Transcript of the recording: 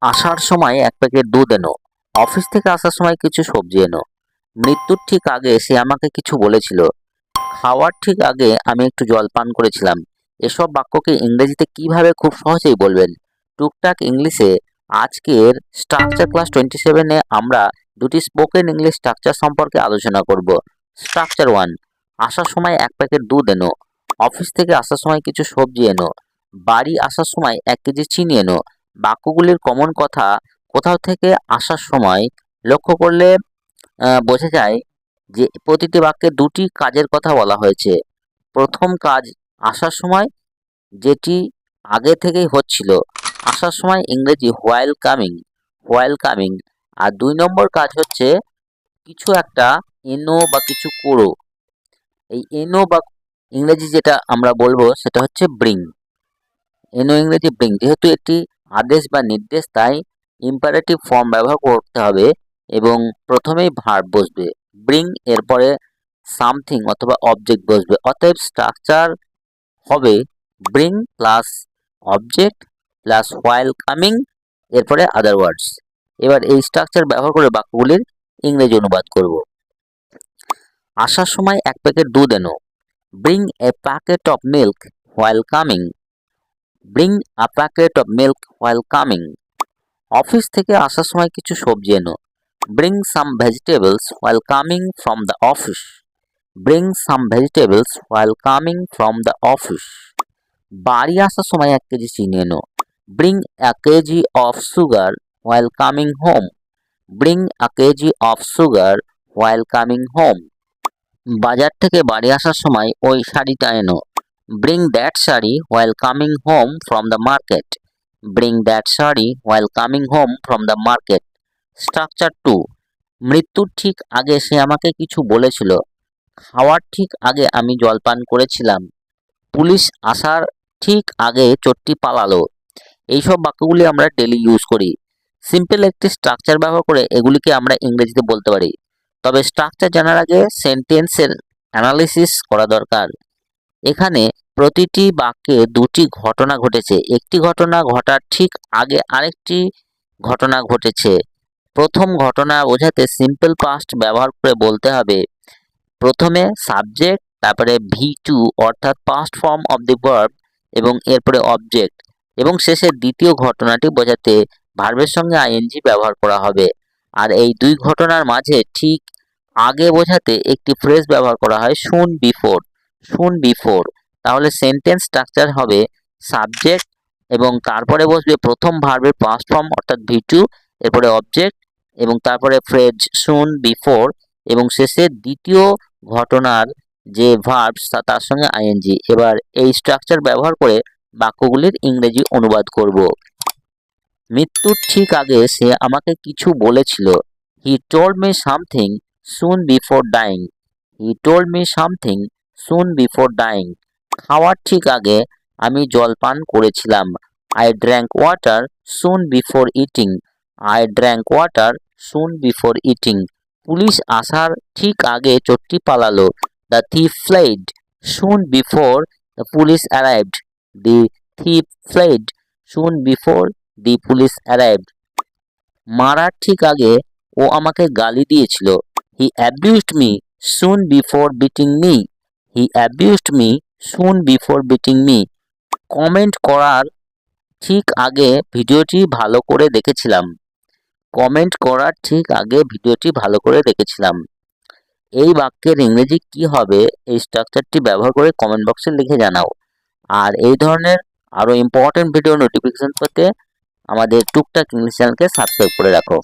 আসার সময় এক প্যাকেট দুধ এনো, অফিস থেকে আসার সময় কিছু সবজি এনো, মৃত্যুর ঠিক আগে সে আমাকে কিছু বলেছিল, খাওয়ার ঠিক আগে আমি একটু জল পান করেছিলাম। এসব বাক্যকে ইংরেজিতে কিভাবে খুব সহজেই বলবেন? টুকটাক ইংলিশে আজকের স্ট্রাকচার ক্লাস 27-এ আমরা দুটি স্পোকেন ইংলিশ স্ট্রাকচার সম্পর্কে আলোচনা করব। স্ট্রাকচার 1, আসার সময় এক প্যাকেট দুধ এনো, অফিস থেকে আসার সময় কিছু সবজি এনো, বাড়ি আসার সময় 1 কেজি চিনি এনো। বাক্যগুলির কমন কথা কোথাও থেকে আসার সময় লক্ষ্য করলে বোঝা যায় যে প্রতিটি বাক্যে দুটি কাজের কথা বলা হয়েছে। প্রথম কাজ আসার সময়, যেটি আগে থেকেই হচ্ছিল। আসার সময় ইংরেজি হোয়াইল কামিং। আর 2 নম্বর কাজ হচ্ছে কিছু একটা এনো বা কিছু করো। এই এনো বা ইংরেজি যেটা আমরা বলবো সেটা হচ্ছে ব্রিং। এনো ইংরেজি ব্রিং, যেহেতু একটি আদেশ বা নির্দেশ তাই ইম্পারেটিভ ফর্ম ব্যবহার করতে হবে এবং প্রথমেই ভার্ব বসবে। ব্রিং এরপরে সামথিং অথবা অবজেক্ট বসবে। অতএব স্ট্রাকচার হবে bring plus object plus while coming, এরপরে আদার ওয়ার্ডস। এবার এই স্ট্রাকচার ব্যবহার করে বাক্যগুলির ইংরেজি অনুবাদ করব। আসার সময় এক প্যাকেট দুধ এনো, bring a packet of milk while coming. Bring a packet of milk while coming. Office থেকে আসার সময় কিছু সবজি এনো, bring some vegetables while coming from the office. Bring some vegetables while coming from the office. বাড়ি আসার সময় 1 KG চিনি এনো, bring a KG of sugar while coming home. Bring a KG of sugar while coming home. বাজার থেকে বাড়ি আসার সময় ওই শাড়িটা এনো, bring that sari while coming home from the market. Bring that sari while coming home from the market. Structure 2, মৃত্যুর ঠিক আগে সে আমাকে কিছু বলেছিল, খাওয়ার ঠিক আগে আমি জলপান করেছিলাম, পুলিশ আসার ঠিক আগে চোরটি পালালো। এইসব বাক্যগুলি আমরা ডেলি ইউজ করি। সিম্পল একটি স্ট্রাকচার ব্যবহার করে এগুলিকে আমরা ইংরেজিতে বলতে পারি। তবে স্ট্রাকচার জানার আগে সেন্টেন্সের অ্যানালিসিস করা দরকার। এখানে প্রতিটি বাক্যে দুটি ঘটনা ঘটেছে, একটি ঘটনা ঘটার ঠিক আগে আরেকটি ঘটনা ঘটেছে। প্রথম ঘটনা বোঝাতে সিম্পল পাস্ট ব্যবহার করে বলতে হবে প্রথমে সাবজেক্ট, তারপরে V2 অর্থাৎ past form of the verb এবং এরপরে অবজেক্ট, এবং শেষে দ্বিতীয় ঘটনাটি বোঝাতে ভার্বের সঙ্গে আইএনজি ব্যবহার করা হবে। আর এই দুই ঘটনার মাঝে ঠিক আগে বোঝাতে একটি ফ্রেজ ব্যবহার করা হয় শুন বিফোর। তাহলে সেন্টেন্স স্ট্রাকচার হবে সাবজেক্ট এবং তারপরে বসবে প্রথম ভার্বের পাস্ট ফর্ম অর্থাৎ V2, এরপরে অবজেক্ট এবং তারপরে ফ্রেজ শুন বিফোর এবং শেষে দ্বিতীয় ঘটনার যে ভার্বস তার সঙ্গে আইএনজি। এবার এই স্ট্রাকচার ব্যবহার করে বাক্যগুলির ইংরেজি অনুবাদ করব। মৃত্যুর ঠিক আগে সে আমাকে কিছু বলেছিল, he told me something soon before dying. He told me something soon before dying. খাওয়ার ঠিক আগে আমি জল পান করেছিলাম, I drank water soon before eating. I drank water soon before eating. Police আসার ঠিক আগে চোরটি পালালো, the thief fled soon before the police arrived. The thief fled soon before the police arrived. মারার ঠিক আগে ও আমাকে গালি দিয়েছিল, he abused me soon before beating me. He abused me soon before beating me. Comment করার ঠিক আগে ভিডিওটি ভালো করে দেখেছিলাম। কমেন্ট করার ঠিক আগে ভিডিওটি ভালো করে দেখেছিলাম। এই বাক্যের ইংরেজি কি হবে এই স্ট্রাকচারটি ব্যবহার করে কমেন্ট বক্সে লিখে জানাও। আর এই ধরনের আরও ইম্পর্টেন্ট ভিডিও নোটিফিকেশন পেতে আমাদের টুকটাক ইংলিশ চ্যানেলকে সাবস্ক্রাইব করে রাখো।